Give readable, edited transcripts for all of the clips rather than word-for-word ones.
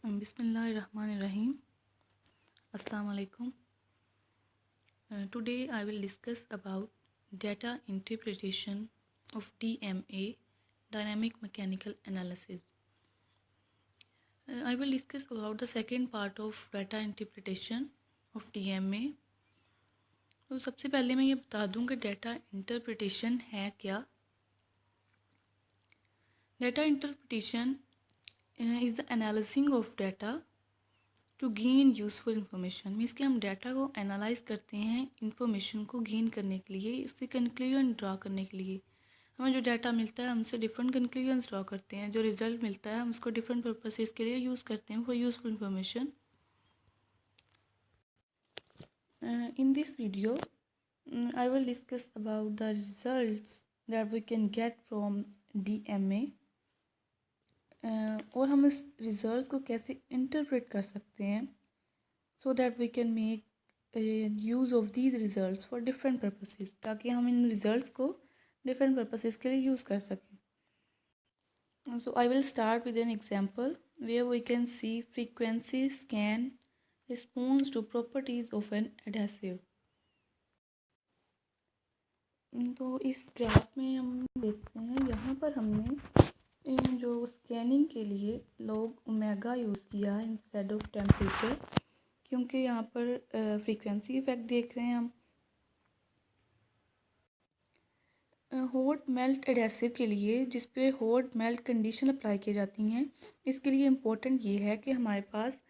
Bismillahirrahmanirrahim. Assalamu alaikum. Today I will discuss about data interpretation of DMA, dynamic mechanical analysis. I will discuss about the second part of data interpretation of DMA. तो सबसे पहले मैं ये बता दूं कि data interpretation है क्या. Data interpretation is the analysing of data to gain useful information. Means कि हम डाटा को एनालाइज करते हैं इंफॉर्मेशन को गेन करने के लिए, इससे कंक्लूजन ड्रा करने के लिए. हमें जो डाटा मिलता है हमसे डिफरेंट कंक्लूजन्स ड्रा करते हैं. जो रिज़ल्ट मिलता है हम उसको डिफरेंट पर्पसेस के लिए यूज़ करते हैं for useful information. In this video I will discuss about the results that we can get from DMA. और हम इस रिज़ल्ट को कैसे इंटरप्रेट कर सकते हैं so that we can make use of these results for different purposes, ताकि हम इन रिज़ल्ट्स को डिफरेंट पर्पसेस के लिए यूज़ कर सकें. So I will start with an example where we can see frequency scan response to properties of an adhesive. तो इस ग्राफ में हम देखते हैं, यहाँ पर हमने इन जो स्कैनिंग के लिए लोग ओमेगा यूज़ किया है इंस्टेड ऑफ टेम्परेचर, क्योंकि यहाँ पर फ्रीक्वेंसी इफेक्ट देख रहे हैं हम. हॉट मेल्ट एडहेसिव के लिए जिस पे हॉट मेल्ट कंडीशन अप्लाई की जाती हैं, इसके लिए इम्पोर्टेंट ये है कि हमारे पास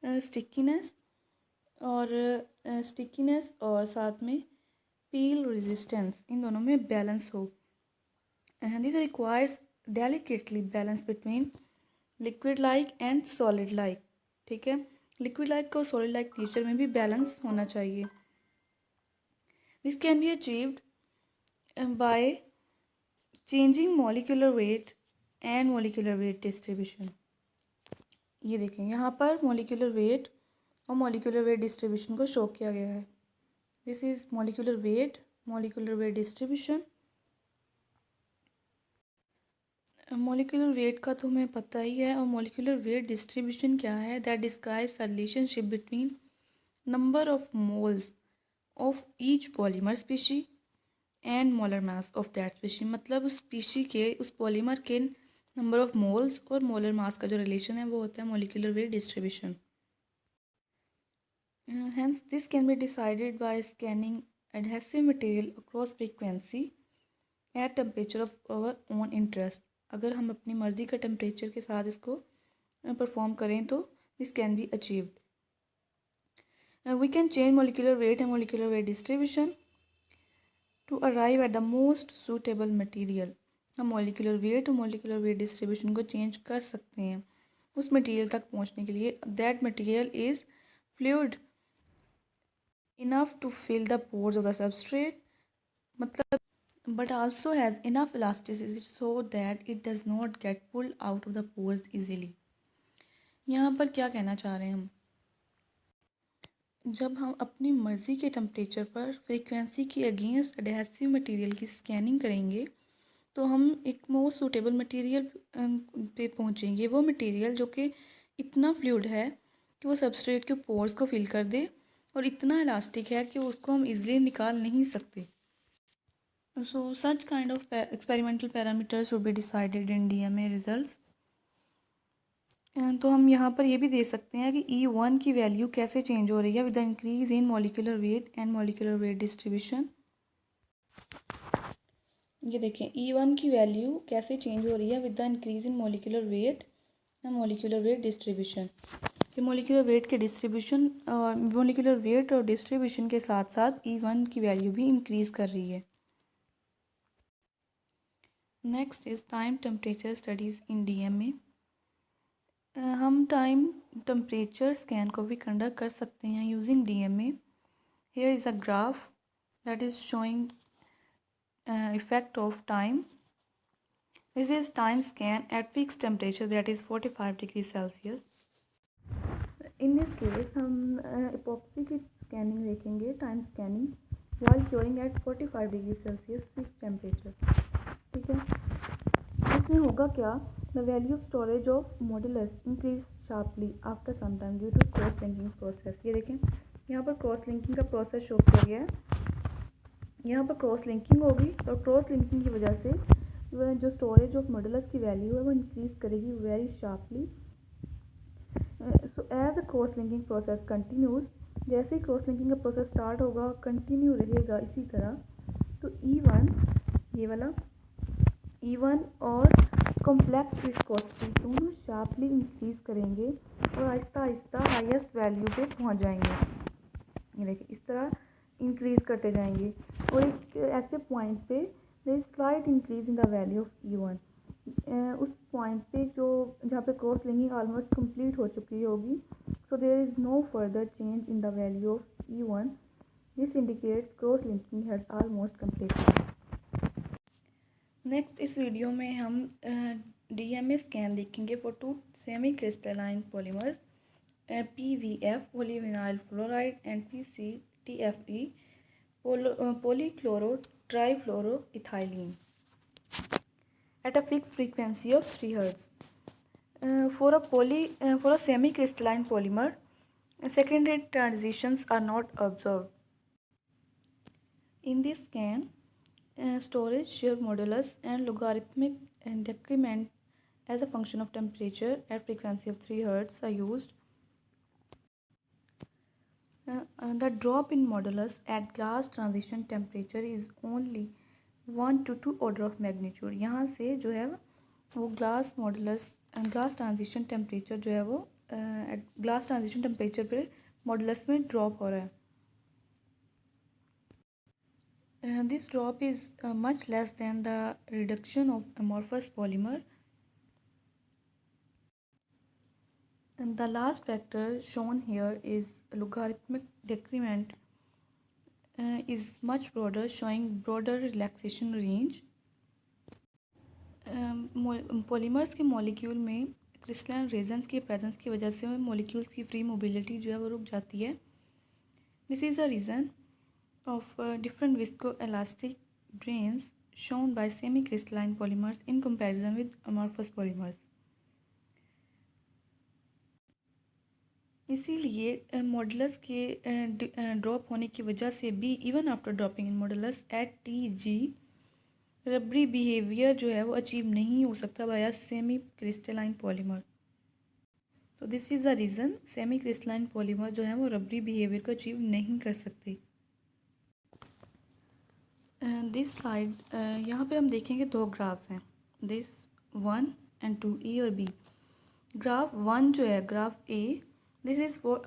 स्टिकीनेस और साथ में पील रेजिस्टेंस, इन दोनों में बैलेंस हो. This requires delicately balance between liquid like and solid like. ठीक है, लिक्विड लाइक और सॉलिड लाइक नेचर में भी बैलेंस होना चाहिए. This can be achieved by changing molecular weight and molecular weight distribution. ये देखें, यहाँ पर मॉलिक्यूलर वेट और मॉलिक्यूलर वेट डिस्ट्रीब्यूशन को शो किया गया है. This is molecular weight distribution. Molecular weight का तो हमें पता ही है, और मॉलिक्यूलर वेट डिस्ट्रीब्यूशन क्या है? That describes a relationship between number of moles of each polymer species and molar mass of that species. मतलब उस स्पीशी के, उस पॉलीमर के नंबर ऑफ मोल्स और मोलर मास का जो रिलेशन है वो होता है molecular weight distribution. Hence, this can be decided by scanning adhesive material across frequency at temperature of our own interest. अगर हम अपनी मर्ज़ी का टेम्परेचर के साथ इसको परफॉर्म करें तो this can be achieved. We can change molecular weight and molecular weight distribution to arrive at the most suitable material. हम मॉलिक्यूलर वेट और मॉलिक्यूलर वेट डिस्ट्रीब्यूशन को चेंज कर सकते हैं उस मटीरियल तक पहुंचने के लिए. That material is fluid enough to fill the pores of the substrate, मतलब but also has enough elasticity so that it does not get pulled out of the pores easily. यहाँ पर क्या कहना चाह रहे हैं हम? जब हम अपनी मर्ज़ी के टेम्परेचर पर फ्रीक्वेंसी के अगेंस्ट एडहेसिव मटेरियल की स्कैनिंग करेंगे तो हम एक मोस्ट सूटेबल मटेरियल पे पहुँचेंगे. वो मटेरियल जो कि इतना फ्लूइड है कि वो सबस्ट्रेट के पोर्स को फिल कर दे और इतना इलास्टिक है कि उसको हम इजीली निकाल नहीं सकते. So such kind of experimental parameters should be decided in DMA results. तो हम यहाँ पर ये भी दे सकते हैं कि E1 की वैल्यू कैसे चेंज हो रही है with the increase in molecular weight and molecular weight distribution. ये देखें, E1 की वैल्यू कैसे चेंज हो रही है with the increase in molecular weight and molecular weight distribution. Molecular weight के डिस्ट्रीब्यूशन और मॉलिक्यूलर वेट और डिस्ट्रीब्यूशन के साथ साथ E1 की वैल्यू भी इंक्रीज़ कर रही है. Next is time temperature studies in DMA. हम टाइम टेम्परेचर स्कैन को भी कंडक्ट कर सकते हैं using DMA. Here is a graph that is showing effect of time. This is time scan at fix temperature that is 45 degree Celsius. In this case हम epoxy की scanning देखेंगे, time scanning while curing at 45 degree Celsius fix temperature. ठीक है, इसमें होगा क्या? The value of storage of modulus increase sharply after some time due to cross linking process। ये देखें यहाँ पर क्रॉस लिंकिंग का प्रोसेस शो किया गया है। यहाँ पर क्रॉस लिंकिंग होगी और क्रॉस लिंकिंग की वजह से वह जो स्टोरेज ऑफ मॉडुलस की वैल्यू है वो इंक्रीज करेगी very sharply. So as a cross linking process continues, जैसे ही क्रॉस लिंकिंग का प्रोसेस स्टार्ट होगा कंटिन्यू रहेगा इसी तरह, तो E1 ये वाला E1 और कॉम्प्लेक्स विस्कोसिटी दोनों शार्पली इंक्रीज करेंगे और आहिस्ता आहिस्ता हाईएस्ट वैल्यू पे पहुंच जाएंगे। ये देखिए इस तरह इंक्रीज करते जाएंगे और एक ऐसे पॉइंट पे there is slight increase in the value of E1। उस पॉइंट पे जो जहाँ पे क्रॉस लिंकिंग ऑलमोस्ट कंप्लीट हो चुकी होगी, so there is no further change in the value of E1। This indicates cross linking has almost completed. Next इस video में हम DMA स्कैन देखेंगे for two semi crystalline polymers PVF polyvinyl fluoride and PCTFE polychloro trifluoroethylene at a fixed frequency of 3 Hz. For a semi-crystalline polymer, secondary transitions are not observed. In this scan, storage, shear modulus, and logarithmic decrement as a function of temperature at frequency of 3 Hz are used. The drop in modulus at glass transition temperature is only 1 to 2 order of magnitude। यहाँ से जो है वो glass transition temperature जो है वो glass transition temperature पे modulus में ड्रॉप हो रहा है। This drop is much less than the reduction of amorphous polymer. And the last factor shown here is logarithmic decrement is much broader, showing broader relaxation range. Polymers के molecule में crystalline रेजन्स की presence की वजह से molecules की free mobility जो है वो रुक जाती है। This is a reason of different viscoelastic grains shown by semi-crystalline polymers in comparison with amorphous polymers। इसीलिए मॉडुलस के ड्रॉप होने की वजह से भी even after dropping in modulus at TG rubbery behaviour जो है वो अचीव नहीं हो सकता by semi crystalline polymer. So this is the reason semi crystalline polymer जो है वो रबरी बिहेवियर को अचीव नहीं कर सकती। दिस स्लाइड यहाँ पे हम देखेंगे दो ग्राफ्स हैं, दिस 1 and 2 E और B। ग्राफ 1 जो है graph A, this is for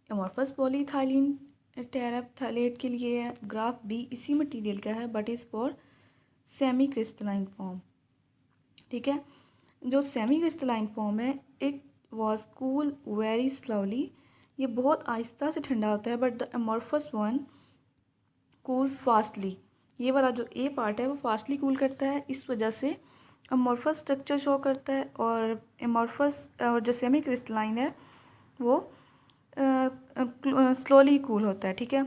amorphous polyethylene terephthalate के लिए है। ग्राफ B इसी मटेरियल का है but is for semi crystalline form. ठीक है, जो सेमी क्रिस्टलाइन फॉर्म है it was cool very slowly, ये बहुत आहिस्ता से ठंडा होता है, but the amorphous one cool fastly. ये वाला जो ए पार्ट है वो फास्टली कूल करता है, इस वजह से अमॉर्फस स्ट्रक्चर शो करता है, और अमॉर्फस और जो सेमी क्रिस्टलाइन है वो स्लोली कूल होता है। ठीक है,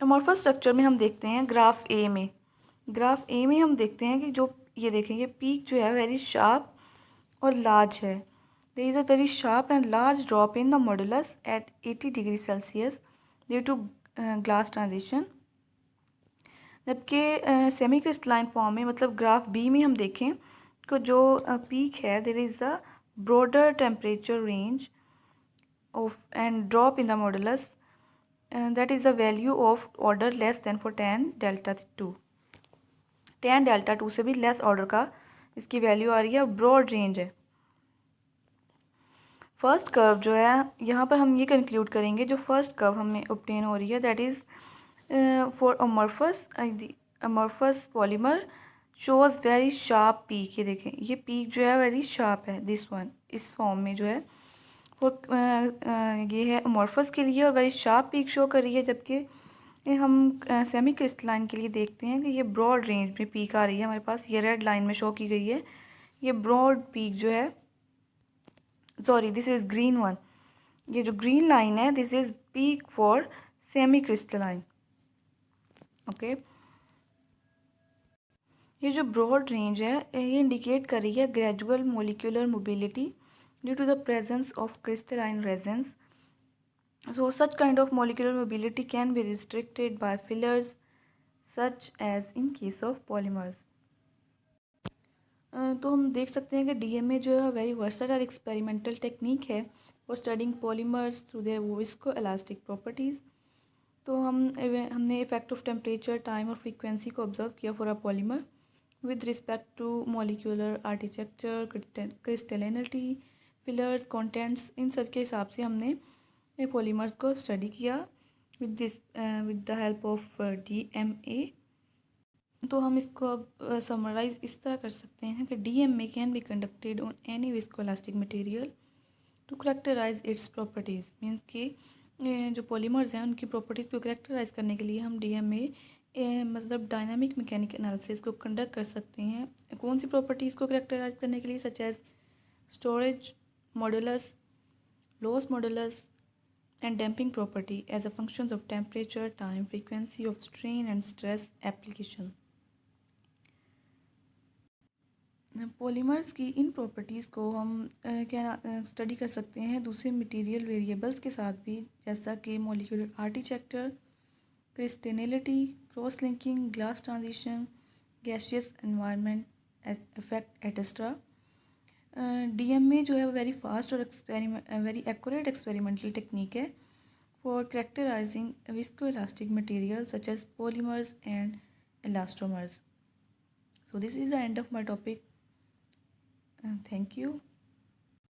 अमॉर्फस स्ट्रक्चर में हम देखते हैं ग्राफ ए में हम देखते हैं कि जो ये देखेंगे पीक जो है वेरी शार्प और लार्ज है। There is a very sharp and large drop in the modulus at 80 degree Celsius due to glass transition. जबकि सेमी क्रिस्टलाइन फॉर्म में मतलब ग्राफ बी में हम देखें तो जो पीक है there is a broader temperature range of and drop in the modulus that is the value of order less than for tan delta 2। tan delta 2 से भी लेस ऑर्डर का इसकी वैल्यू आ रही है, ब्रॉड रेंज है। First curve जो है यहाँ पर हम ये कंक्लूड करेंगे, जो फर्स्ट कर्व हमें ऑब्टेन हो रही है that is for amorphous polymer shows very sharp peak. ये देखें ये पीक जो है वेरी शार्प है, दिस वन इस फॉर्म में जो है फॉर ये है अमॉर्फस के लिए और वेरी शार्प पीक शो कर रही है। जबकि हम सेमी क्रिस्टलाइन के लिए देखते हैं कि ये ब्रॉड रेंज में पीक आ रही है हमारे पास, ये रेड लाइन में शो की गई है। ये ब्रॉड पीक जो है, sorry this is green one, ये जो ग्रीन लाइन है this is peak for semi crystalline. Okay, ये जो ब्रॉड रेंज है ये इंडिकेट कर रही है gradual molecular mobility due to the presence of crystalline regions. So such kind of molecular mobility can be restricted by fillers such as in case of polymers. तो हम देख सकते हैं कि डीएमए जो है वेरी वर्सटाइल एक्सपेरिमेंटल टेक्निक है for studying polymers through their visco elastic properties. तो हमने इफेक्ट ऑफ टेम्परेचर, टाइम और फ्रीक्वेंसी को ऑब्जर्व किया for a polymer with respect to molecular architecture, crystallinity, fillers, contents. इन सब के हिसाब से हमने पॉलीमर्स को स्टडी किया with the help of DMA. तो हम इसको अब समराइज इस तरह कर सकते हैं कि DMA can be conducted on any viscoelastic material to characterize its properties. Means कि जो पॉलीमर्स हैं उनकी प्रॉपर्टीज़ को करेक्टराइज करने के लिए हम डीएमए मतलब डायनामिक मैकेनिक एनालिसिस को कंडक्ट कर सकते हैं. कौन सी प्रॉपर्टीज़ को करेक्टराइज करने के लिए? Such as storage modulus, loss modulus and damping property as a functions of temperature, time, frequency of strain and stress application. Polymers की इन प्रॉपर्टीज़ को हम क्या स्टडी कर सकते हैं दूसरे मटेरियल वेरिएबल्स के साथ भी, जैसा कि molecular architecture, crystallinity, cross linking, glass transition, gaseous environment effect etcetera. DMA जो है वेरी फास्ट और वेरी एक्यूरेट एक्सपेरिमेंटल टेक्निक है for characterizing viscoelastic materials such as polymers and elastomers. So this is the end of my topic. Thank you.